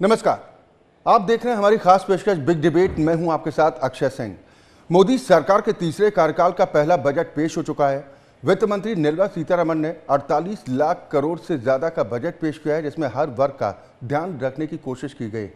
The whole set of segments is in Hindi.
नमस्कार, आप देख रहे हैं हमारी खास पेशकश बिग डिबेट। मैं हूं आपके साथ अक्षय सिंह। मोदी सरकार के तीसरे कार्यकाल का पहला बजट पेश हो चुका है। वित्त मंत्री निर्मला सीतारमण ने 48 लाख करोड़ से ज्यादा का बजट पेश किया है, जिसमें हर वर्ग का ध्यान रखने की कोशिश की गई।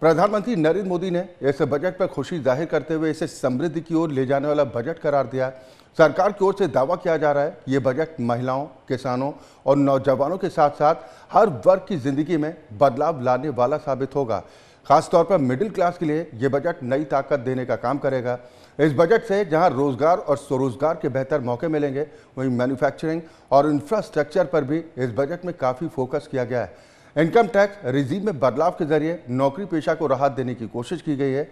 प्रधानमंत्री नरेंद्र मोदी ने इस बजट पर खुशी जाहिर करते हुए इसे समृद्धि की ओर ले जाने वाला बजट करार दिया। सरकार की ओर से दावा किया जा रहा है कि ये बजट महिलाओं, किसानों और नौजवानों के साथ साथ हर वर्ग की जिंदगी में बदलाव लाने वाला साबित होगा। खासतौर पर मिडिल क्लास के लिए ये बजट नई ताकत देने का काम करेगा। इस बजट से जहां रोजगार और स्वरोजगार के बेहतर मौके मिलेंगे, वहीं मैन्युफैक्चरिंग और इंफ्रास्ट्रक्चर पर भी इस बजट में काफ़ी फोकस किया गया है। इनकम टैक्स रिजीम में बदलाव के जरिए नौकरी पेशा को राहत देने की कोशिश की गई है।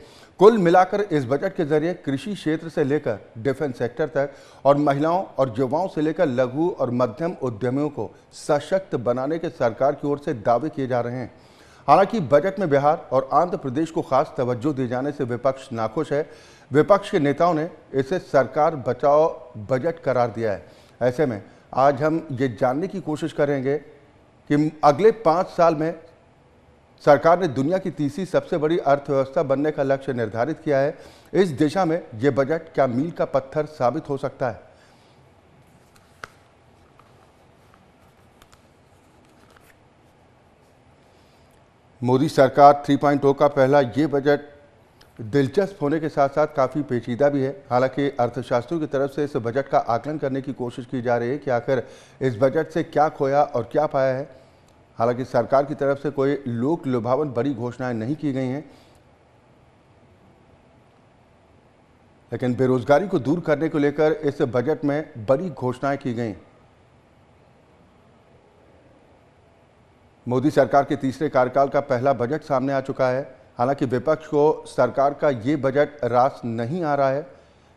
कुल मिलाकर इस बजट के जरिए कृषि क्षेत्र से लेकर डिफेंस सेक्टर तक और महिलाओं और युवाओं से लेकर लघु और मध्यम उद्यमियों को सशक्त बनाने के सरकार की ओर से दावे किए जा रहे हैं। हालांकि बजट में बिहार और आंध्र प्रदेश को खास तवज्जो दिए जाने से विपक्ष नाखुश है। विपक्ष के नेताओं ने इसे सरकार बचाओ बजट करार दिया है। ऐसे में आज हम ये जानने की कोशिश करेंगे कि अगले 5 साल में सरकार ने दुनिया की तीसरी सबसे बड़ी अर्थव्यवस्था बनने का लक्ष्य निर्धारित किया है। इस दिशा में यह बजट क्या मील का पत्थर साबित हो सकता है? मोदी सरकार 3.0 का पहला ये बजट दिलचस्प होने के साथ साथ काफ़ी पेचीदा भी है। हालांकि अर्थशास्त्रियों की तरफ से इस बजट का आकलन करने की कोशिश की जा रही है कि आखिर इस बजट से क्या खोया और क्या पाया है। हालांकि सरकार की तरफ से कोई लोक लुभावन बड़ी घोषणाएं नहीं की गई हैं, लेकिन बेरोजगारी को दूर करने को लेकर इस बजट में बड़ी घोषणाएं की गई। मोदी सरकार के तीसरे कार्यकाल का पहला बजट सामने आ चुका है। हालांकि विपक्ष को सरकार का ये बजट रास नहीं आ रहा है,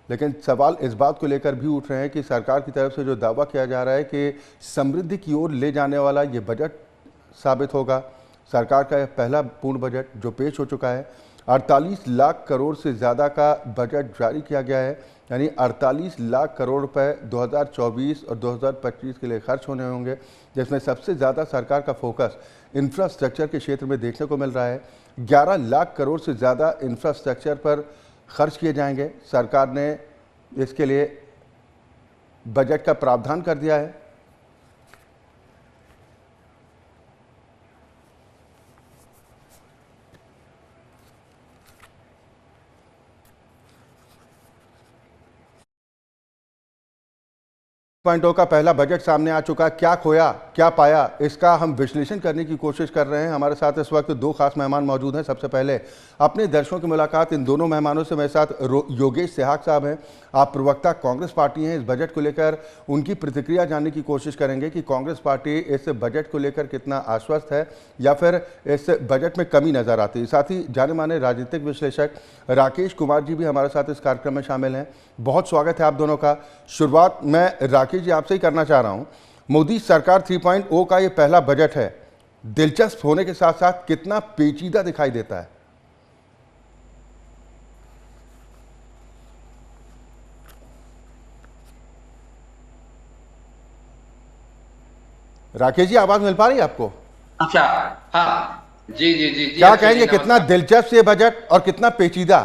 लेकिन सवाल इस बात को लेकर भी उठ रहे हैं कि सरकार की तरफ से जो दावा किया जा रहा है कि समृद्धि की ओर ले जाने वाला ये बजट साबित होगा। सरकार का यह पहला पूर्ण बजट जो पेश हो चुका है, 48 लाख करोड़ से ज़्यादा का बजट जारी किया गया है। यानी 48 लाख करोड़ रुपए 2024 और 2025 के लिए खर्च होने होंगे, जिसमें सबसे ज़्यादा सरकार का फोकस इंफ्रास्ट्रक्चर के क्षेत्र में देखने को मिल रहा है। 11 लाख करोड़ से ज़्यादा इंफ्रास्ट्रक्चर पर खर्च किए जाएंगे। सरकार ने इसके लिए बजट का प्रावधान कर दिया है। पॉइंटों का पहला बजट सामने आ चुका। क्या खोया क्या पाया, इसका हम विश्लेषण करने की कोशिश कर रहे हैं। हमारे साथ इस वक्त 2 खास मेहमान मौजूद हैं। सबसे पहले अपने दर्शकों की मुलाकात इन दोनों मेहमानों से मेरे साथ योगेश सेहाग साहब हैं। आप प्रवक्ता कांग्रेस पार्टी हैं। इस बजट को लेकर उनकी प्रतिक्रिया जानने की कोशिश करेंगे कि कांग्रेस पार्टी इस बजट को लेकर कितना आश्वस्त है या फिर इस बजट में कमी नजर आती है। साथ ही जाने माने राजनीतिक विश्लेषक राकेश कुमार जी भी हमारे साथ इस कार्यक्रम में शामिल हैं। बहुत स्वागत है आप दोनों का। शुरुआत मैं राकेश जी आपसे ही करना चाह रहा हूं। मोदी सरकार 3.0 का ये पहला बजट है, दिलचस्प होने के साथ साथ कितना पेचीदा दिखाई देता है? राकेश जी, आवाज मिल पा रही है आपको? अच्छा। हाँ। जी जी जी जी। क्या कहेंगे, कितना दिलचस्प ये बजट और कितना पेचीदा?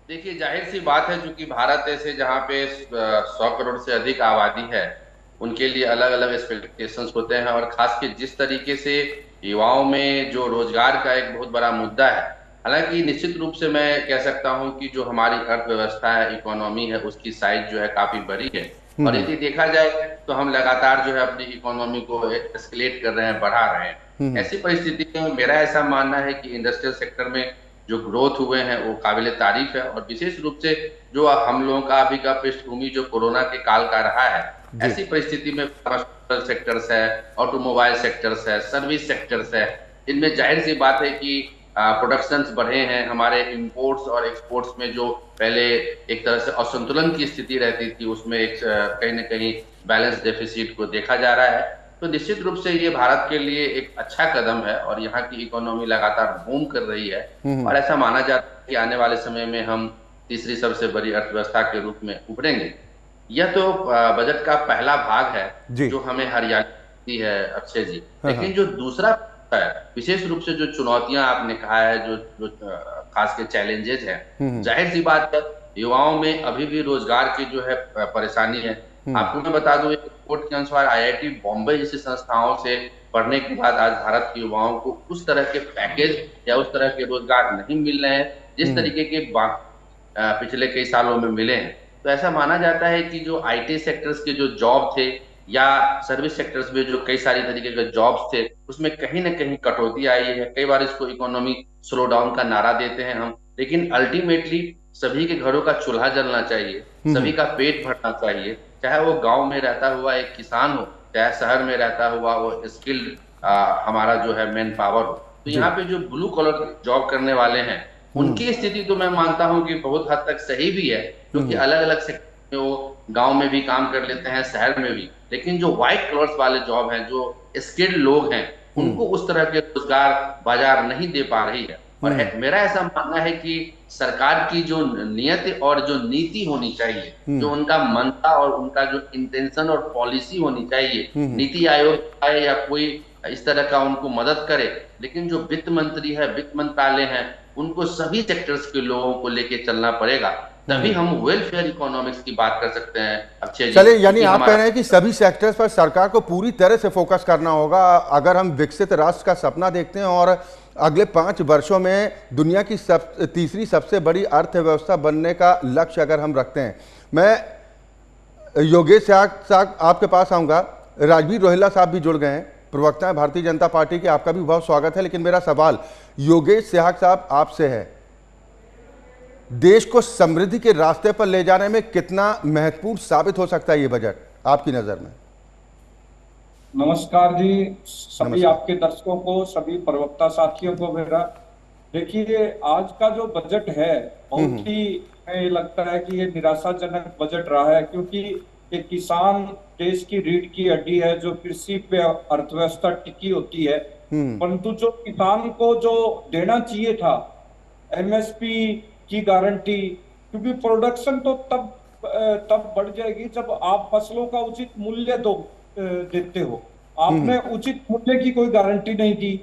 देखिए, जाहिर सी बात है, चूंकि भारत ऐसे जहाँ पे 100 करोड़ से अधिक आबादी है, उनके लिए अलग अलग एक्सपेक्टेशंस होते हैं। और खास के जिस तरीके से युवाओं में जो रोजगार का एक बहुत बड़ा मुद्दा है, हालांकि निश्चित रूप से मैं कह सकता हूं कि जो हमारी अर्थव्यवस्था है, इकोनॉमी है, उसकी साइज जो है काफी बड़ी है। और यदि देखा जाए तो हम लगातार जो है अपनी इकोनॉमी को एस्केलेट कर रहे हैं, बढ़ा रहे हैं। ऐसी परिस्थिति में मेरा ऐसा मानना है कि इंडस्ट्रियल सेक्टर में जो ग्रोथ हुए हैं वो काबिले तारीफ है। और विशेष रूप से जो हम लोगों का अभी का पृष्ठभूमि जो कोरोना के काल का रहा है, ऐसी परिस्थिति में फार्मास्यूटिकल सेक्टर्स है, ऑटोमोबाइल सेक्टर्स है, सर्विस सेक्टर्स है, इनमें जाहिर सी बात है कि प्रोडक्शंस बढ़े हैं। हमारे इंपोर्ट्स और एक्सपोर्ट्स में जो पहले एक तरह से असंतुलन की स्थिति रहती थी, उसमें एक कहीं ना कहीं बैलेंस डेफिसिट को देखा जा रहा है। तो निश्चित रूप से ये भारत के लिए एक अच्छा कदम है और यहाँ की इकोनॉमी लगातार बूम कर रही है। और ऐसा माना जाता है कि आने वाले समय में हम तीसरी सबसे बड़ी अर्थव्यवस्था के रूप में उभरेंगे। यह तो बजट का पहला भाग है जी। जो हमें हरियाली है, अक्षय जी। हाँ, लेकिन हाँ। जो दूसरा है। विशेष रूप से जो चुनौतियां आपने कहा है, जो खास के चैलेंजेस हैं, जाहिर सी बात है युवाओं में अभी भी रोजगार की जो है परेशानी है। आपको मैं बता दूं, एक रिपोर्ट के अनुसार आईआईटी बॉम्बे जैसी संस्थाओं से पढ़ने के बाद आज भारत के युवाओं को उस तरह के पैकेज या उस तरह के रोजगार नहीं मिल रहे हैं जिस तरीके के पिछले कई सालों में मिले हैं। तो ऐसा माना जाता है कि जो आईटी सेक्टर्स के जो जॉब थे या सर्विस सेक्टर्स में जो कई सारी तरीके के जॉब्स थे, उसमें कहीं ना कहीं कटौती आई है। कई बार इसको इकोनॉमी स्लो डाउन का नारा देते हैं हम, लेकिन अल्टीमेटली सभी के घरों का चूल्हा जलना चाहिए, सभी का पेट भरना चाहिए, चाहे वो गांव में रहता हुआ एक किसान हो, चाहे शहर में रहता हुआ वो स्किल्ड हमारा जो है मैन पावर हो। तो यहाँ पे जो ब्लू कॉलर जॉब करने वाले हैं, उनकी स्थिति तो मैं मानता हूं कि बहुत हद तक सही भी है, क्योंकि अलग अलग सेक्टर में वो गांव में भी काम कर लेते हैं, शहर में भी। लेकिन जो व्हाइट कॉलर्स वाले जॉब हैं, जो स्किल्ड लोग हैं, उनको उस तरह के रोजगार बाजार नहीं दे पा रही है। और मेरा ऐसा मानना है कि सरकार की जो नियत और जो नीति होनी चाहिए, जो उनका मनता और उनका जो इंटेंशन और पॉलिसी होनी चाहिए, नीति आयोग आए या कोई इस तरह का उनको मदद करे, लेकिन जो वित्त मंत्री है, वित्त मंत्रालय है, उनको सभी सेक्टर्स के लोगों को लेके चलना पड़ेगा, तभी हम वेलफेयर इकोनॉमिक्स की बात कर सकते हैं। अक्षय जी, चलिए, यानी आप कह रहे हैं कि सभी सेक्टर्स पर सरकार को पूरी तरह से फोकस करना होगा अगर हम विकसित राष्ट्र का सपना देखते हैं और अगले 5 वर्षों में दुनिया की तीसरी सबसे बड़ी अर्थव्यवस्था बनने का लक्ष्य अगर हम रखते हैं। मैं योगेश साहब आपके पास आऊंगा, राजवीर रोहिल्ला साहब भी जुड़ गए हैं, प्रवक्ता है भारतीय जनता पार्टी के, आपका भी बहुत स्वागत है। लेकिन मेरा सवाल योगेश साहब आपसे है, देश को समृद्धि के रास्ते पर ले जाने में कितना महत्वपूर्ण साबित हो सकता है ये बजट आपकी नजर में? नमस्कार जी, सभी आपके दर्शकों को, सभी प्रवक्ता साथियों को मेरा। देखिए, आज का जो बजट है बहुत ही हमें लगता है कि ये निराशाजनक बजट रहा है, क्योंकि एक किसान देश की रीढ़ की हड्डी है, जो कृषि पे अर्थव्यवस्था टिकी होती है। परंतु जो किसान को जो देना चाहिए था एमएसपी की गारंटी, क्योंकि प्रोडक्शन तो तब बढ़ जाएगी जब आप फसलों का उचित मूल्य देते हो। आपने उचित मूल्य की कोई गारंटी नहीं दी।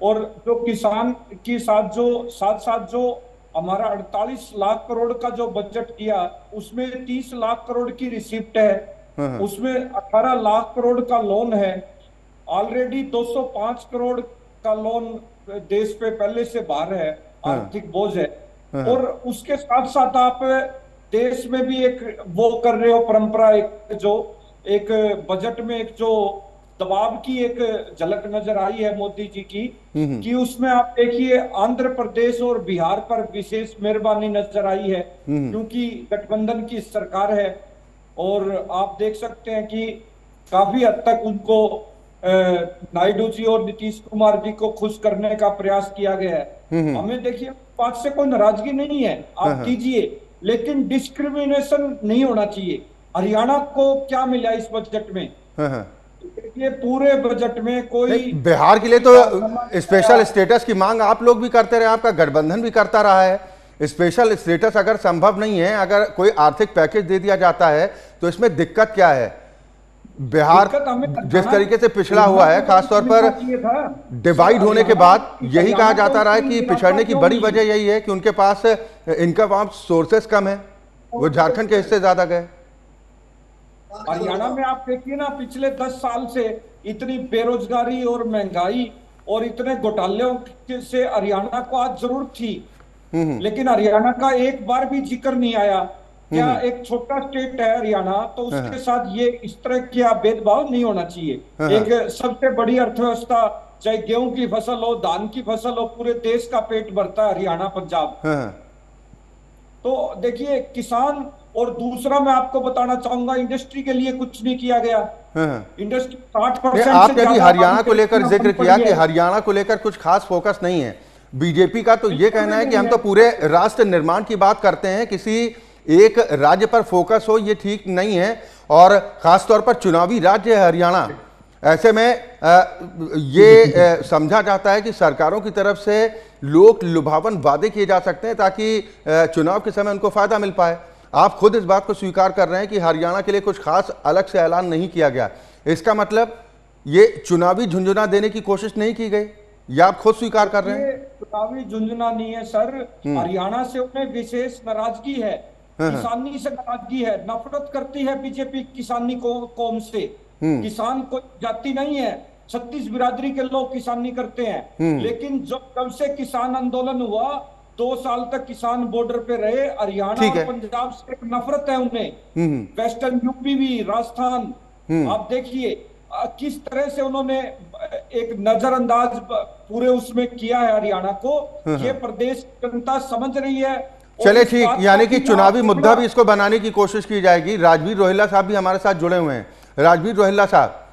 और जो किसान के साथ जो हमारा 48 लाख करोड़ का जो बजट किया, उसमें 30 लाख करोड़ की रिसिप्ट है, उसमें 18 लाख करोड़ का लोन है। ऑलरेडी 205 करोड़ का लोन देश पे पहले से बाहर है, आर्थिक बोझ है। और उसके साथ साथ आप देश में भी एक वो कर रहे हो परंपरा, एक बजट में एक जो दबाव की एक झलक नजर आई है मोदी जी की, कि उसमें आप देखिए आंध्र प्रदेश और बिहार पर विशेष मेहरबानी नजर आई है, क्योंकि गठबंधन की सरकार है। और आप देख सकते हैं कि काफी हद तक उनको नायडू जी और नीतीश कुमार जी को खुश करने का प्रयास किया गया है। हमें देखिए, बात से कोई नाराजगी नहीं है, आप कीजिए, लेकिन डिस्क्रिमिनेशन नहीं होना चाहिए। हरियाणा को क्या मिला इस बजट में? देखिए, पूरे बजट में कोई बिहार के लिए तो स्पेशल स्टेटस की मांग आप लोग भी करते रहे, आपका गठबंधन भी करता रहा है। स्पेशल स्टेटस अगर संभव नहीं है, अगर कोई आर्थिक पैकेज दे दिया जाता है, तो इसमें दिक्कत क्या है? बिहार जिस तरीके से पिछड़ा हुआ है, खासतौर पर डिवाइड होने के बाद यही कहा जाता रहा है कि पिछड़ने की बड़ी वजह यही है कि उनके पास इनकम ऑफ सोर्सेस कम है, वो झारखंड के हिस्से ज्यादा गए। हरियाणा में आप देखिए ना, पिछले 10 साल से इतनी बेरोजगारी और महंगाई और इतने घोटालों से हरियाणा को आज जरूरत थी, लेकिन हरियाणा का एक बार भी जिक्र नहीं आया। क्या एक छोटा स्टेट है हरियाणा, तो उसके साथ ये इस तरह का भेदभाव नहीं होना चाहिए। एक सबसे बड़ी अर्थव्यवस्था, चाहे गेहूं की फसल हो, धान की फसल हो, पूरे देश का पेट भरता है हरियाणा, पंजाब। तो देखिए, किसान, और दूसरा मैं आपको बताना चाहूंगा, इंडस्ट्री के लिए कुछ नहीं किया गया। इंडस्ट्री 60% आपने भी हरियाणा को लेकर जिक्र किया कि हरियाणा को लेकर कुछ खास फोकस नहीं है। बीजेपी का तो ये कहना है कि हम तो पूरे राष्ट्र निर्माण की बात करते हैं, किसी एक राज्य पर फोकस हो ये ठीक नहीं है, और खासतौर पर चुनावी राज्य है हरियाणा। ऐसे में ये समझा जाता है कि सरकारों की तरफ से लोक लुभावन वादे किए जा सकते हैं ताकि चुनाव के समय उनको फायदा मिल पाए। आप खुद इस बात को स्वीकार कर रहे हैं कि हरियाणा के लिए कुछ खास अलग से ऐलान नहीं किया गया। इसका मतलब ये चुनावी झुंझुना देने की कोशिश नहीं की गई, या आप खुद स्वीकार कर रहे हैं? ये चुनावी झुंझुना नहीं है सर। हरियाणा से उन्हें विशेष नाराजगी है, किसानी से नाराजगी है, नफरत करती है बीजेपी किसानी को कौम से। किसान कोई जाति नहीं है, 36 बिरादरी के लोग किसानी करते हैं। लेकिन जब से किसान आंदोलन हुआ, 2 साल तक किसान बॉर्डर पे रहे। हरियाणा और पंजाब से एक नफरत है उन्हें, वेस्टर्न यूपी भी, राजस्थान। आप देखिए किस तरह से उन्होंने एक नजरअंदाज पूरे उसमें किया है हरियाणा को। ये प्रदेश जनता समझ रही है। चले ठीक, यानी कि चुनावी मुद्दा भी इसको बनाने की कोशिश की जाएगी। राजवीर रोहिल्ला साहब भी हमारे साथ जुड़े हुए हैं। राजवीर रोहिल्ला साहब,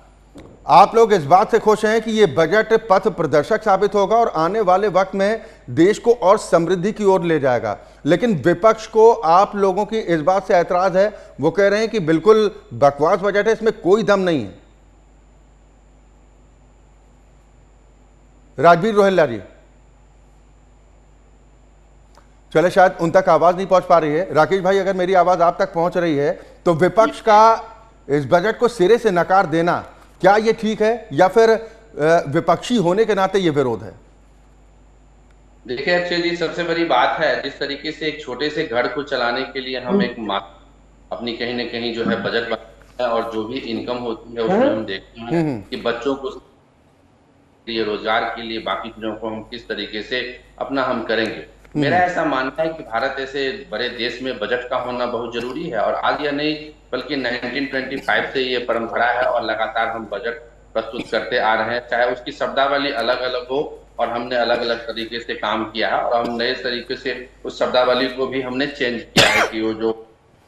आप लोग इस बात से खुश हैं कि ये बजट पथ प्रदर्शक साबित होगा और आने वाले वक्त में देश को और समृद्धि की ओर ले जाएगा, लेकिन विपक्ष को आप लोगों की इस बात से ऐतराज है। वो कह रहे हैं कि बिल्कुल बकवास बजट है, इसमें कोई दम नहीं है। राजवीर रोहिल्ला जी, चले शायद उन तक आवाज नहीं पहुंच पा रही है। राकेश भाई, अगर मेरी आवाज आप तक पहुंच रही है तो विपक्ष का इस बजट को सिरे से नकार देना, क्या ये ठीक है, या फिर विपक्षी होने के नाते ये विरोध है? देखिए अक्षय जी, सबसे बड़ी बात है, जिस तरीके से एक छोटे से घर को चलाने के लिए हम एक अपनी कहीं ना कहीं जो है बजट बनाते हैं, और जो भी इनकम होती है उसमें हम देखते हैं कि बच्चों को लिए, रोजगार के लिए, बाकी चीजों को हम किस तरीके से अपना हम करेंगे। मेरा ऐसा मानना है कि भारत ऐसे बड़े देश में बजट का होना बहुत जरूरी है, और आज या नहीं बल्कि 1925 से ये परंपरा है और लगातार हम बजट प्रस्तुत करते आ रहे हैं। चाहे उसकी शब्दावली अलग अलग हो और हमने अलग अलग तरीके से काम किया है, और हम नए तरीके से उस शब्दावली को भी हमने चेंज किया है कि वो जो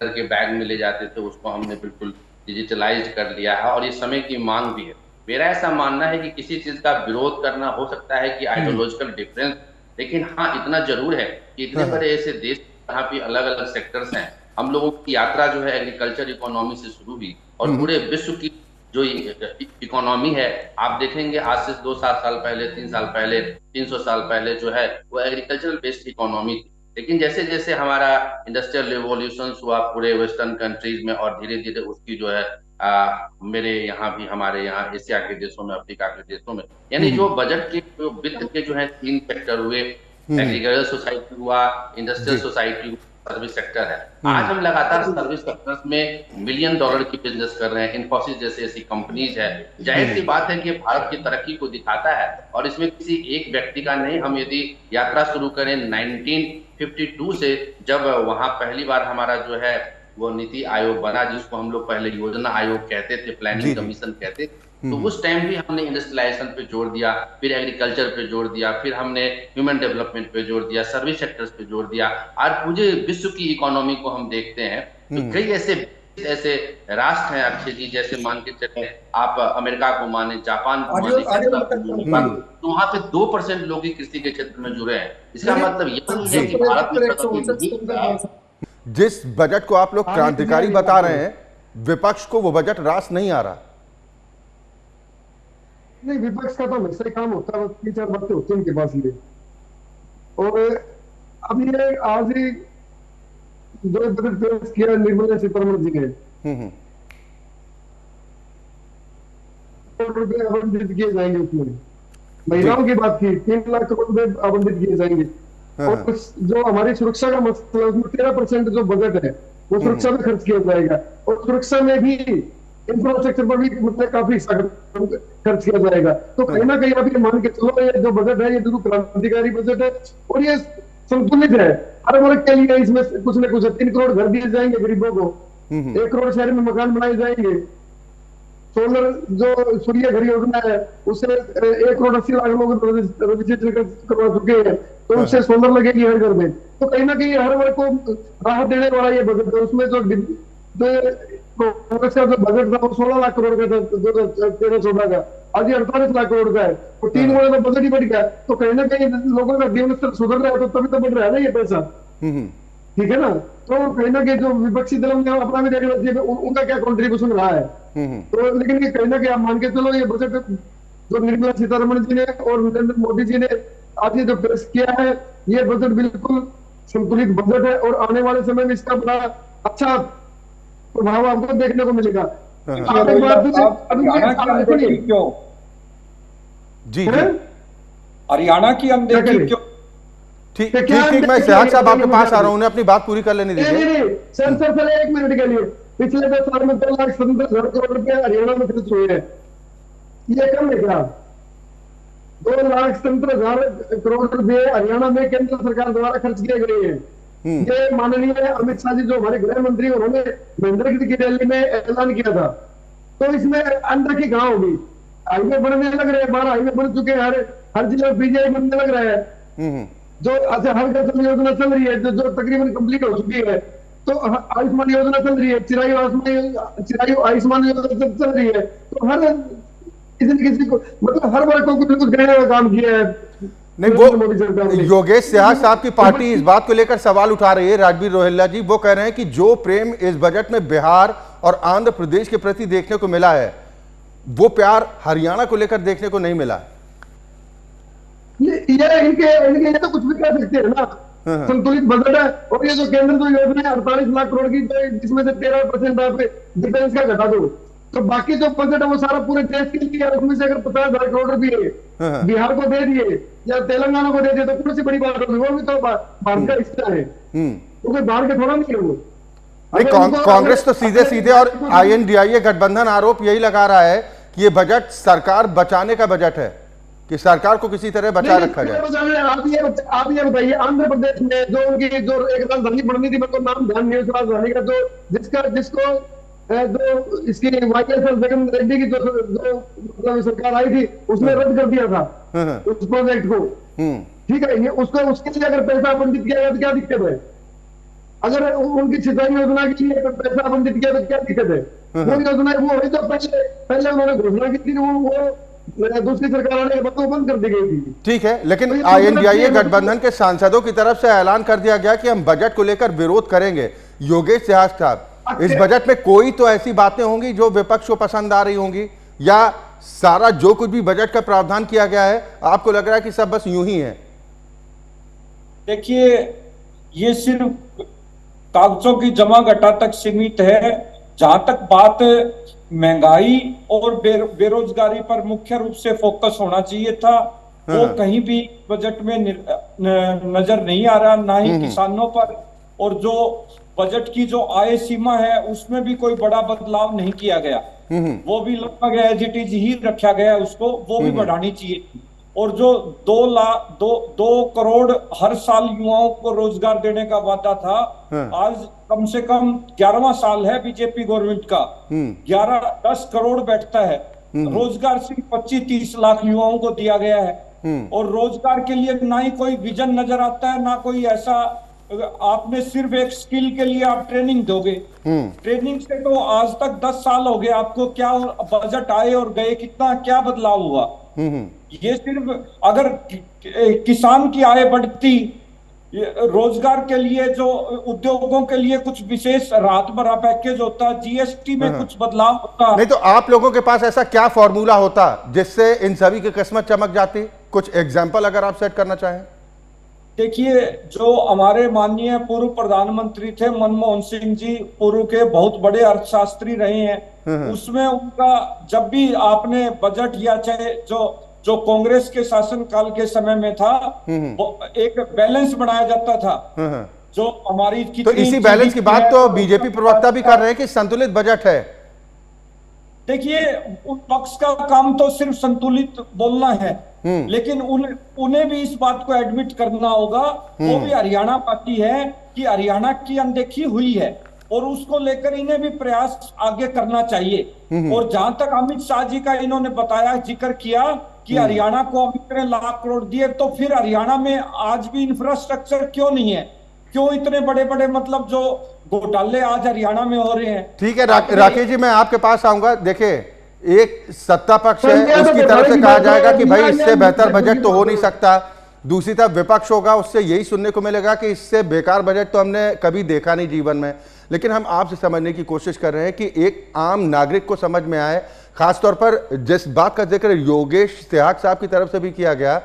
के बैग में ले जाते थे उसको हमने बिल्कुल डिजिटलाइज कर लिया है, और ये समय की मांग भी है। मेरा ऐसा मानना है कि किसी चीज का विरोध करना हो सकता है कि आइडियोलॉजिकल डिफरेंस, लेकिन हाँ इतना जरूर है कि इतने बड़े ऐसे देश जहाँ पे अलग अलग सेक्टर्स हैं, हम लोगों की यात्रा जो है एग्रीकल्चर इकोनॉमी से शुरू हुई, और पूरे विश्व की जो इकोनॉमी है, आप देखेंगे आज से 200 साल पहले, 3 साल पहले, 300 साल पहले जो है वो एग्रीकल्चरल बेस्ड इकोनॉमी थी। लेकिन जैसे जैसे हमारा इंडस्ट्रियल रिवॉल्यूशन हुआ पूरे वेस्टर्न कंट्रीज में, और धीरे धीरे उसकी जो है मेरे यहाँ भी, हमारे यहाँ एशिया के देशों में, अफ्रीका के देशों में, यानी जो बजट के जो वित्त के जो है 3 सेक्टर हुए, एग्रीकल्चर सोसाइटी हुआ, इंडस्ट्रियल सोसाइटी हुआ, सर्विस सेक्टर है। आज हम लगातार सर्विस सेक्टर्स में $1 मिलियन की बिजनेस कर रहे हैं। इन्फोसिस जैसे ऐसी कंपनीज है। जाहिर सी बात है कि भारत की तरक्की को दिखाता है, और इसमें किसी एक व्यक्ति का नहीं। हम यदि यात्रा शुरू करें 1952 से, जब वहां पहली बार हमारा जो है वो नीति आयोग बना, जिसको हम लोग पहले योजना आयोग कहते थे, प्लानिंग कमीशन कहते थे, तो उस टाइम भी हमने इंडस्ट्रियलाइजेशन पे जोर दिया, फिर एग्रीकल्चर पे जोर दिया, फिर हमने ह्यूमन डेवलपमेंट पे जोर दिया, सर्विस सेक्टर्स पे जोर दिया। आज पूरे विश्व की इकोनॉमी को हम देखते हैं तो कई ऐसे राष्ट्र हैं अक्षय जी, जैसे मान के चले आप अमेरिका को माने, जापान को माने, तो वहां पे 2% लोग ही कृषि के क्षेत्र में जुड़े हैं। इसका मतलब ये नहीं है कि भारत में प्रगति। जिस बजट को आप लोग क्रांतिकारी बता रहे हैं, विपक्ष को वो बजट रास नहीं आ रहा। नहीं, विपक्ष का तो हमेशा ही काम होता है, 3-4 बातें होती हैं उनके पास ये। और अब ये आज ही जो बजट पेश किया निर्मला सीतारमण जी ने, रुपए आवंटित किए जाएंगे उसमें। महिलाओं की बात की, 3 लाख करोड़ रुपए आवंटित किए जाएंगे। और जो हमारी सुरक्षा का मसला है उसमें 13% जो बजट है वो सुरक्षा में खर्च किया जाएगा, और सुरक्षा में भी इंफ्रास्ट्रक्चर पर भी मतलब काफी हिस्सा खर्च किया जाएगा। तो कहीं ना कहीं आप ये मान के चलो, ये जो बजट है ये बिल्कुल क्रांतिकारी बजट है, और ये संतुलित है। हर वर्ग के लिए इसमें कुछ न कुछ 3 करोड़ घर दिए जाएंगे गरीबों को, 1 करोड़ शहर में मकान बनाए जाएंगे, सोलर जो सूर्य घर योजना है उससे 1,80,00,000 लोग रजिस्ट्रेशन करवा चुके हैं, तो उससे सोलर लगेगी हर घर में। तो कहीं ना कहीं हर वर्ग को राहत देने वाला ये बजट है। उसमें जो कांग्रेस का जो बजट था वो 16 लाख करोड़ का था 2013-14 का, आज ये 48 लाख करोड़ का है। तो 3 गुना तो बजट ही बढ़ गया। तो कहीं ना कहीं लोगों का जीवन स्तर सुधर रहा है, तो तभी तो बढ़ रहा है ना ये पैसा, ठीक है ना। तो कहीं ना कहीं जो विपक्षी दलों ने अपना भी देखना चाहिए उनका क्या कॉन्ट्रीब्यूशन रहा है। तो लेकिन ये कहीं ना कहीं आप मान के चलो, ये बजट जो निर्मला सीतारमण जी ने और नरेंद्र मोदी जी ने आज ये जो पेश किया है, ये बजट बिल्कुल संतुलित बजट है, और आने वाले समय में इसका बड़ा अच्छा प्रभाव आपको देखने को मिलेगा। हरियाणा की अनदेखी क्यों? जी जी, हरियाणा की अनदेखी क्यों? ठीक ठीक ठीक, मैं सहज साहब आपके पास आ रहा हूँ, उन्हें अपनी बात पूरी कर लेने दीजिए। सर 1 मिनट के लिए, पिछले 10 साल में 2,70,000 करोड़ रुपए हरियाणा में खर्च हुए हैं, ये कम है क्या? 2,70,000 करोड़ रुपए हरियाणा में केंद्र सरकार द्वारा खर्च किए गए हैं। ये माननीय अमित शाह जी जो हमारे गृह मंत्री, उन्होंने महेंद्रगढ़ की रैली में ऐलान किया था। तो इसमें अनदेखी कहाँ होगी? हाईवे बनने लग रहे हैं, 12 हाईवे बन चुके हैं, हर जिले में पीजीआई बनने लग रहा है, जो अच्छा हर घर योजना चल रही है, जो तकरीबन कंप्लीट हो चुकी है। तो आयुष्मान योजना चल रही है, चिरायु आयुष्मान योजना चल रही है। तो हर किसी को, मतलब हर वर्ग को कुछ कुछ कहने का काम किया है। नहीं, वो योगेश सिहाग साहब की पार्टी इस बात को लेकर सवाल उठा रही है, राजवीर रोहिल्ला जी। वो कह रहे हैं कि जो प्रेम इस बजट में बिहार और आंध्र प्रदेश के प्रति देखने को मिला है, वो प्यार हरियाणा को लेकर देखने को नहीं मिला। ये इनके तो कुछ भी कह सकते हैं ना, संतुलित बजट है। और ये जो केंद्र जो योजना है 48 लाख करोड़ की, जिसमें से 13% आप डिफेंस का घटा दो, तो बाकी जो बजट है वो सारा पूरे देश के लिए, उसमें से अगर 50,000 करोड़ रुपये बिहार को दे दिए या तेलंगाना को दे दिए तो कौन सी बड़ी बात होगी? वो भी तो भारत का हिस्सा है, वो कोई बाहर के थोड़ा नहीं है वो। कांग्रेस तो सीधे सीधे और INDIA गठबंधन आरोप यही लगा रहा है कि ये बजट सरकार बचाने का बजट है, कि सरकार को किसी तरह बचा रखा जाए। आप ये बताइए, आंध्र प्रदेश में जो उनकी जो एक राजधानी बननी थी, मेरे को नाम ध्यान नहीं, उस राजधानी का जो इसकी YSL जगन रेड्डी की जो मतलब सरकार आई थी, उसने रद्द कर दिया था उस प्रोजेक्ट को। ठीक है, ये उसको उसके लिए अगर पैसा आवंटित किया गया तो क्या दिक्कत है? अगर उनकी सिंचाई योजना के लिए पैसा आवंटित किया तो क्या दिक्कत है? वो योजना वो हुई तो पहले उन्होंने घोषणा की थी, वो दूसरी सरकार आने के बाद वो बंद कर दी गई थी। ठीक है, लेकिन INDIA गठबंधन के सांसदों की तरफ से ऐलान कर दिया गया कि हम बजट को लेकर विरोध करेंगे। योगेश सिहाग साहब, इस बजट में कोई तो ऐसी बातें होंगी जो विपक्ष को पसंद आ रही होंगी, या सारा जो कुछ भी बजट का प्रावधान किया गया है आपको लग रहा है कि सब बस यूं ही है? देखिए, ये सिर्फ कागजों की जमा घटा तक सीमित है। जहां तक बात महंगाई और बेरोजगारी पर मुख्य रूप से फोकस होना चाहिए था, वो कहीं भी बजट में नजर नहीं आ रहा, ना ही किसानों पर। और जो बजट की जो आय सीमा है उसमें भी कोई बड़ा बदलाव नहीं किया गया, वो भी लगभग एज इट इज ही रखा गया है, उसको वो भी बढ़ानी चाहिए। और जो 2 करोड़ हर साल युवाओं को रोजगार देने का वादा था, आज कम से कम 11वां साल है बीजेपी गवर्नमेंट का, 10 करोड़ बैठता है। रोजगार सिर्फ 25-30 लाख युवाओं को दिया गया है। और रोजगार के लिए ना ही कोई विजन नजर आता है, ना कोई ऐसा। आपने सिर्फ एक स्किल के लिए आप ट्रेनिंग दोगे, ट्रेनिंग से तो आज तक 10 साल हो गए, आपको क्या बजट आए और गए, कितना क्या बदलाव हुआ? ये सिर्फ अगर किसान की आय बढ़ती, रोजगार के लिए जो उद्योगों के लिए कुछ विशेष राहत भरा पैकेज होता, GST में कुछ बदलाव होता, नहीं तो आप लोगों के पास ऐसा क्या फॉर्मूला होता जिससे इन सभी की किस्मत चमक जाती? कुछ एग्जाम्पल अगर आप सेट करना चाहें। देखिए, जो हमारे माननीय पूर्व प्रधानमंत्री थे मनमोहन सिंह जी, पूर्व के बहुत बड़े अर्थशास्त्री रहे हैं, उसमें उनका जब भी आपने बजट या चाहे जो कांग्रेस के शासनकाल के समय में था, एक बैलेंस बनाया जाता था। जो हमारी तो इसी बैलेंस की बात तो बीजेपी प्रवक्ता भी कर रहे हैं कि संतुलित बजट है। देखिए, उन पक्ष का काम तो सिर्फ संतुलित बोलना है, लेकिन उन्हें भी इस बात को एडमिट करना होगा, वो भी हरियाणा पार्टी है, कि हरियाणा की अनदेखी हुई है और उसको लेकर इन्हें भी प्रयास आगे करना चाहिए। और जहां तक अमित शाह जी का इन्होंने बताया, जिक्र किया कि हरियाणा को हम इतने लाख करोड़ दिए, तो फिर हरियाणा में आज भी इंफ्रास्ट्रक्चर क्यों नहीं है? क्यों इतने बड़े बड़े मतलब जो घोटाले आज हरियाणा में हो रहे हैं? ठीक है राकेश जी, मैं आपके पास आऊंगा। देखिए, एक सत्ता पक्ष है, उसकी तरफ से कहा जाएगा कि भाई इससे बेहतर बजट तो हो नहीं सकता। दूसरी तरफ विपक्ष होगा, उससे यही सुनने को मिलेगा कि इससे बेकार बजट तो हमने कभी देखा नहीं जीवन में। लेकिन हम आपसे समझने की कोशिश कर रहे हैं कि एक आम नागरिक को समझ में आए, खासतौर पर जिस बात का जिक्र योगेश सिहाग साहब की तरफ से भी किया गया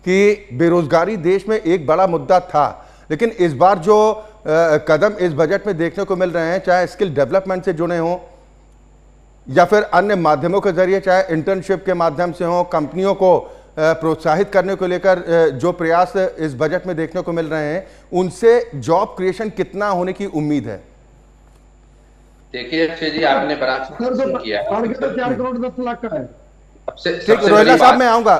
कि बेरोजगारी देश में एक बड़ा मुद्दा था, लेकिन इस बार जो कदम इस बजट में देखने को मिल रहे हैं, चाहे स्किल डेवलपमेंट से जुड़े हों या फिर अन्य माध्यमों के जरिए, चाहे इंटर्नशिप के माध्यम से हो, कंपनियों को प्रोत्साहित करने को लेकर जो प्रयास इस बजट में देखने को मिल रहे हैं, उनसे जॉब क्रिएशन कितना होने की उम्मीद है? देखिए अक्षय जी, आपने बड़ा किया। 4 करोड़ 10 लाख का है। ठीक, रोहिला साहब मैं आऊंगा,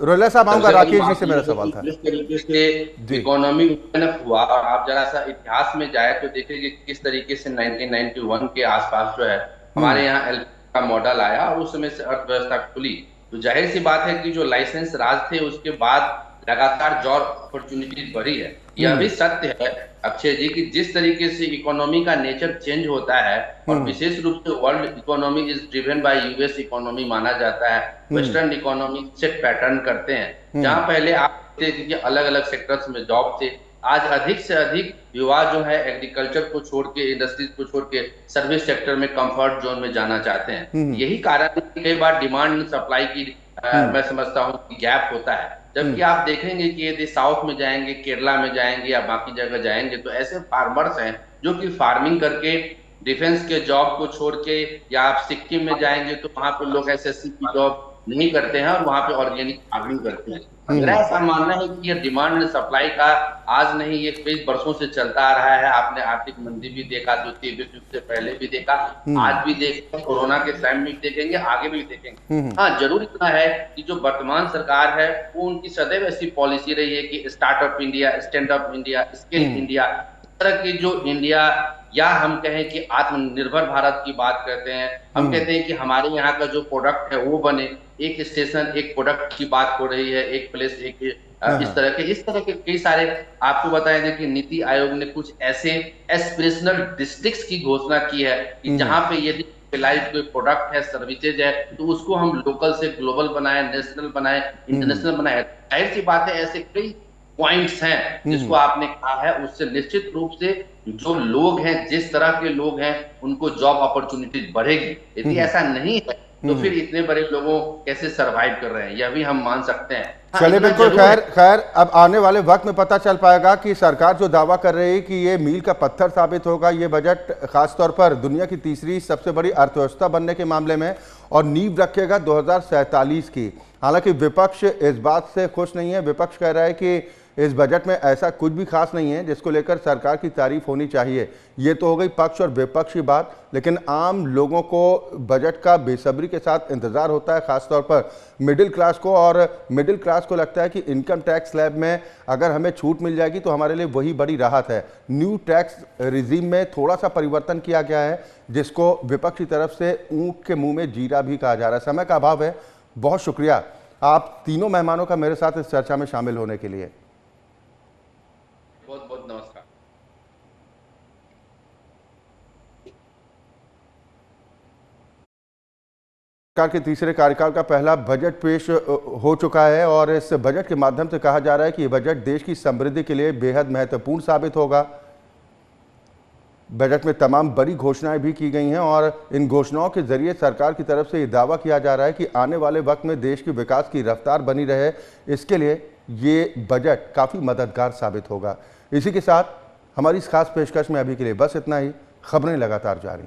रोहिला साहब आऊंगा, राकेश जी से मेरा सवाल था। जिस तरीके से इकोनॉमी डेवलप हुआ, और आप जरा सा इतिहास में जाए तो देखिए किस तरीके से 1991 के आसपास जो है हमारे यहाँ एलपीजी का मॉडल आया और उस समय से अर्थव्यवस्था खुली। तो जाहिर सी बात है कि जो लाइसेंस राज थे उसके बाद लगातार जॉब अपॉर्चुनिटीज बढ़ी है। यह भी सत्य है अक्षय जी कि जिस तरीके से इकोनॉमी का नेचर चेंज होता है, और विशेष रूप से world economy is driven by US economy माना जाता है, वेस्टर्न इकोनॉमी सेट पैटर्न करते हैं। जहां पहले आप देखते थे कि अलग अलग सेक्टर्स में जॉब थे, आज अधिक से अधिक युवा जो है एग्रीकल्चर को छोड़ के, इंडस्ट्रीज को छोड़ के सर्विस सेक्टर में, कंफर्ट जोन में जाना चाहते हैं। यही कारण है कि कई बार डिमांड एंड सप्लाई की मैं समझता हूँ कि गैप होता है। जबकि आप देखेंगे कि यदि साउथ में जाएंगे, केरला में जाएंगे या बाकी जगह जाएंगे, तो ऐसे फार्मर्स हैं जो कि फार्मिंग करके डिफेंस के जॉब को छोड़ के, या आप सिक्किम में जाएंगे तो वहां पे लोग एसएससी की जॉब नहीं करते हैं और वहां पे ऑर्गेनिक फार्मिंग करते हैं। मेरा ऐसा मानना है कि ये डिमांड एंड सप्लाई का आज नहीं, ये कई वर्षों से चलता आ रहा है। आपने आर्थिक मंदी भी देखा, द्वितीय विश्व युद्ध से पहले भी देखा, आज भी देखेंगे, कोरोना के टाइम भी देखेंगे, आगे भी देखेंगे। हाँ, जरूर इतना है कि जो वर्तमान सरकार है वो उनकी सदैव ऐसी पॉलिसी रही है कि startup India, stand up India, skill India, इस तरह की जो इंडिया, या हम कहें कि आत्मनिर्भर भारत की बात करते हैं। हम कहते हैं कि हमारे यहाँ का जो प्रोडक्ट है वो बने, एक स्टेशन एक प्रोडक्ट की बात हो रही है, एक प्लेस एक, इस तरह के कई सारे। आपको बताया जाए कि नीति आयोग ने कुछ ऐसे एस्पिरेशनल डिस्ट्रिक्ट्स की घोषणा की है कि जहां पे यदि कोई प्रोडक्ट है, सर्विसेज है, तो उसको हम लोकल से ग्लोबल बनाए, नेशनल बनाए, इंटरनेशनल बनाए। जाहिर सी बात है, ऐसे कई पॉइंट्स हैं जिसको आपने कहा है, उससे निश्चित रूप से जो लोग हैं, जिस तरह के लोग हैं, उनको जॉब अपॉर्चुनिटीज बढ़ेगी। यदि ऐसा नहीं है तो फिर इतने बड़े लोगों कैसे सरवाइव कर रहे हैं, यह भी हम मान सकते हैं। चलिए, बिल्कुल। खैर अब आने वाले वक्त में पता चल पाएगा कि सरकार जो दावा कर रही है कि ये मील का पत्थर साबित होगा, ये बजट खासतौर पर दुनिया की तीसरी सबसे बड़ी अर्थव्यवस्था बनने के मामले में, और नींव रखेगा 2047 की। हालांकि विपक्ष इस बात से खुश नहीं है। विपक्ष कह रहा है कि इस बजट में ऐसा कुछ भी खास नहीं है जिसको लेकर सरकार की तारीफ होनी चाहिए। ये तो हो गई पक्ष और विपक्ष की बात, लेकिन आम लोगों को बजट का बेसब्री के साथ इंतजार होता है, खासतौर पर मिडिल क्लास को। और मिडिल क्लास को लगता है कि इनकम टैक्स स्लैब में अगर हमें छूट मिल जाएगी तो हमारे लिए वही बड़ी राहत है। न्यू टैक्स रिजीम में थोड़ा सा परिवर्तन किया गया है, जिसको विपक्ष की तरफ से ऊंट के मुंह में जीरा भी कहा जा रहा है। समय का अभाव है, बहुत शुक्रिया आप तीनों मेहमानों का मेरे साथ इस चर्चा में शामिल होने के लिए। बहुत बहुत नमस्कार। सरकार के तीसरे कार्यकाल का पहला बजट पेश हो चुका है, और इस बजट के माध्यम से कहा जा रहा है कि यह बजट देश की समृद्धि के लिए बेहद महत्वपूर्ण साबित होगा। बजट में तमाम बड़ी घोषणाएं भी की गई हैं, और इन घोषणाओं के जरिए सरकार की तरफ से ये दावा किया जा रहा है कि आने वाले वक्त में देश के विकास की रफ्तार बनी रहे, इसके लिए ये बजट काफ़ी मददगार साबित होगा। इसी के साथ हमारी इस खास पेशकश में अभी के लिए बस इतना ही। खबरें लगातार जारी।